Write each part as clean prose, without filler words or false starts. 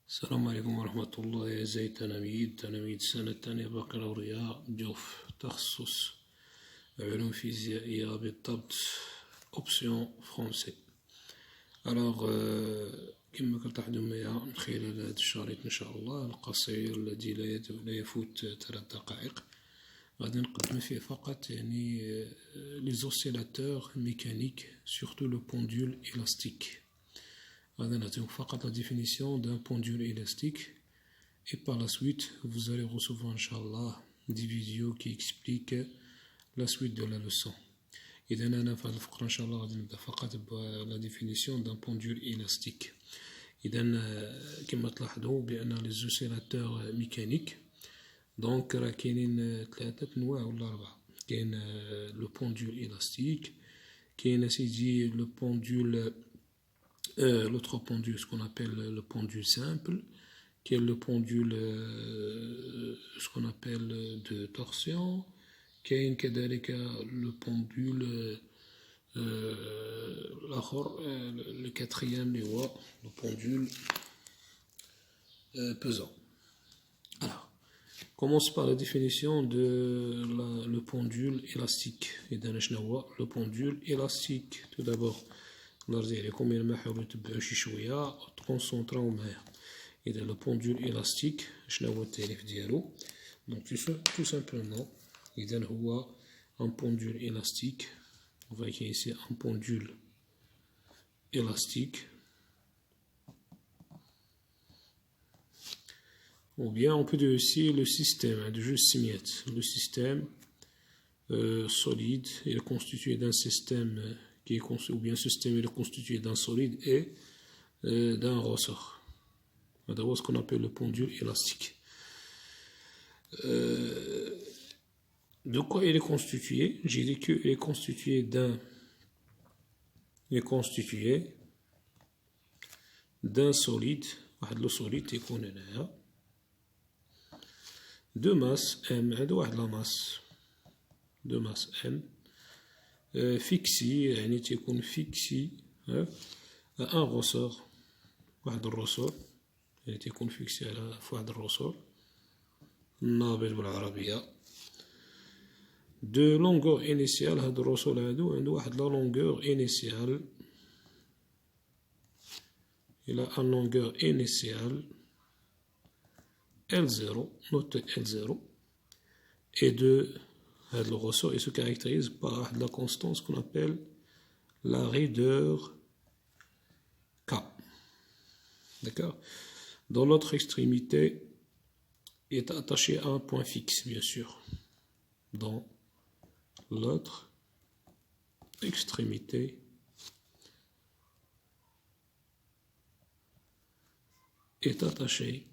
السلام عليكم ورحمة الله. أعزائي تلاميذ السنة الثانية بكالوريا جوف تخصص علوم فيزيائية بالضبط أوبسيون فرونسي. كما كتلاحظوا معايا من خلال هذا الشريط إن شاء الله القصير الذي لا يفوت 3 دقائق غادي نقدم فيه فقط لي زوسيلاتور ميكانيك سورتو لو بوندول إلاستيك. غادي نعطيكم فقط la définition d'un pendule élastique et par la suite vous allez recevoir Inch'Allah des vidéos qui expliquent la suite de la leçon. إذا أنا في هذه الفقرة إن شاء الله غادي نبدأ فقط la définition d'un pendule élastique. إذا كما تلاحظوا بأن les oscillateurs mécaniques دونك راه كاينين 3 أنواع ولا 4. كاين لو بوندول élastique، كاين سيدي لو بوندول l'autre pendule, ce qu'on appelle le pendule simple, qui est le pendule ce qu'on appelle de torsion, qui est le pendule le quatrième, le pendule pesant. Alors, commence par la définition de le pendule élastique. Et dans le pendule élastique, tout d'abord. نرجع لكم إلا ما حاولوا تبعوا شي شوية تكونسونطراو معايا. إذا لو بوندول إلاستيك شنو هو التعريف ديالو؟ دونك تو سامبلومون إذا هو ان بوندول إلاستيك. On va écrire ici un pendule élastique. Ou bien on peut dire aussi le système de juste simiette. Le système solide est constitué d'un système ou bien ce système est constitué d'un solide et d'un ressort. C'est ce qu'on appelle le pendule élastique. De quoi il est constitué? J'ai dit qu'il est constitué d'un solide, le solide de masse M, de masse M. فيكسي يعني تيكون فيكسي ان روسور، واحد الروسور يعني تيكون فيكسي على واحد الروسور نابض بالعربية دو لونغور انيسيال. هاد الروسور هادو عنده واحد لا لونغور انيسيال، الى ان لونغور انيسيال L0 note L0 et de le ressort il se caractérise par la constance qu'on appelle la raideur K. D'accord? Dans l'autre extrémité est attaché à un point fixe, bien sûr. Dans l'autre extrémité est attaché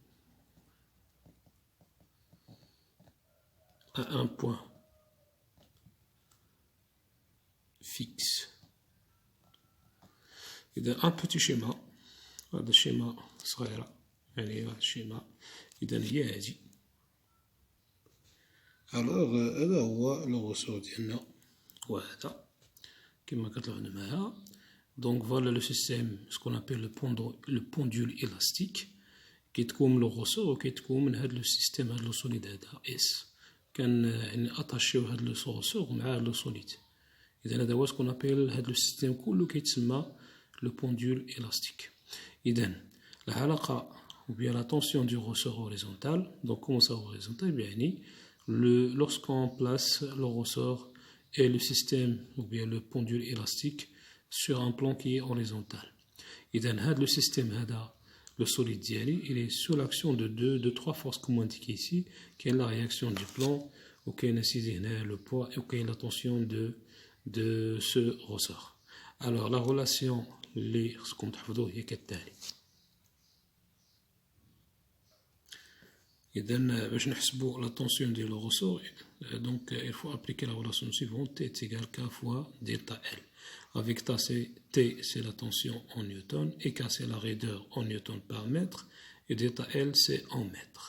à un point fixe. إذا un petit schéma، هذا الشيما صغيرة يعني هذا الشيما إذا هي هذه. هذا هو لو رسور ديالنا وهذا كما كتلاحظوا معايا. Donc voilà le système ce qu'on appelle le pendule élastique كيتكون لو رسور وكيتكون من هذا لو سيستيم هذا لو سوليد هذا اس كان يعني اتاشيو هذا لو رسور مع لو سوليد. إذا هذا هو سكون أبيل هذا السيستم كله كيتسمى لو بوندول إلاستيك. إذا العلاقة ou bien la tension du ressort horizontal. Donc comment ça horizontal? يعني lorsqu'on place le ressort et le système ou bien le pendule élastique sur un plan qui est horizontal. إذا هذا le système هذا le solide ديالي il est sous l'action de 3 forces comme indiqué ici. كاين la réaction du plan وكاين سيدي هنا le poids وكاين la tension de ce ressort. Alors la relation اللي خصكم تحفظوه هي كالتالي. إذا باش نحسبوا la tension ديال le ressort donc il faut appliquer la relation suivante T est égal K fois delta L. Avec T c'est la tension en newton et K c'est la raideur en newton par mètre et delta L c'est en mètre.